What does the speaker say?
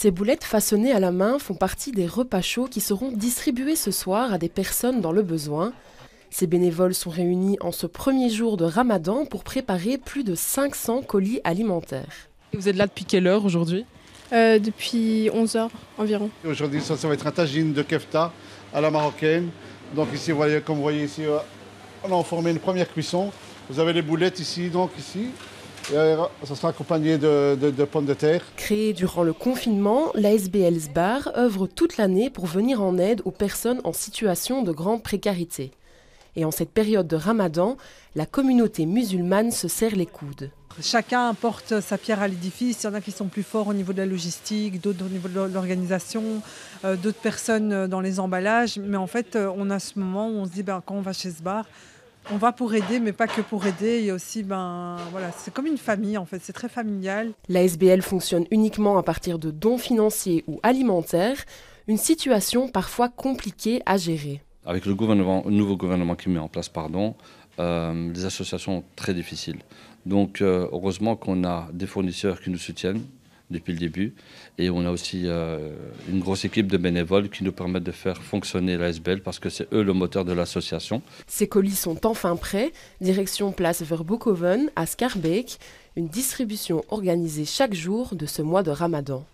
Ces boulettes façonnées à la main font partie des repas chauds qui seront distribués ce soir à des personnes dans le besoin. Ces bénévoles sont réunis en ce premier jour de Ramadan pour préparer plus de 500 colis alimentaires. Et vous êtes là depuis quelle heure aujourd'hui? Depuis 11 heures environ. Aujourd'hui, ça va être un tagine de kefta à la marocaine. Donc ici, comme vous voyez ici, on a formé une première cuisson. Vous avez les boulettes ici, Et ça sera accompagné de pommes de terre. Créée durant le confinement, l'ASBL Sbar œuvre toute l'année pour venir en aide aux personnes en situation de grande précarité. Et en cette période de Ramadan, la communauté musulmane se serre les coudes. Chacun apporte sa pierre à l'édifice. Il y en a qui sont plus forts au niveau de la logistique, d'autres au niveau de l'organisation, d'autres personnes dans les emballages. Mais en fait, on a ce moment où on se dit, quand on va chez Sbar, on va pour aider, mais pas que pour aider. Il y a aussi, c'est comme une famille en fait, c'est très familial. L'ASBL fonctionne uniquement à partir de dons financiers ou alimentaires, une situation parfois compliquée à gérer. Avec le nouveau gouvernement qui met en place, les associations sont très difficiles. Donc heureusement qu'on a des fournisseurs qui nous soutiennent depuis le début et on a aussi une grosse équipe de bénévoles qui nous permettent de faire fonctionner l'ASBL parce que c'est eux le moteur de l'association. Ces colis sont enfin prêts, direction place Verboeckhoven à Schaerbeek, une distribution organisée chaque jour de ce mois de Ramadan.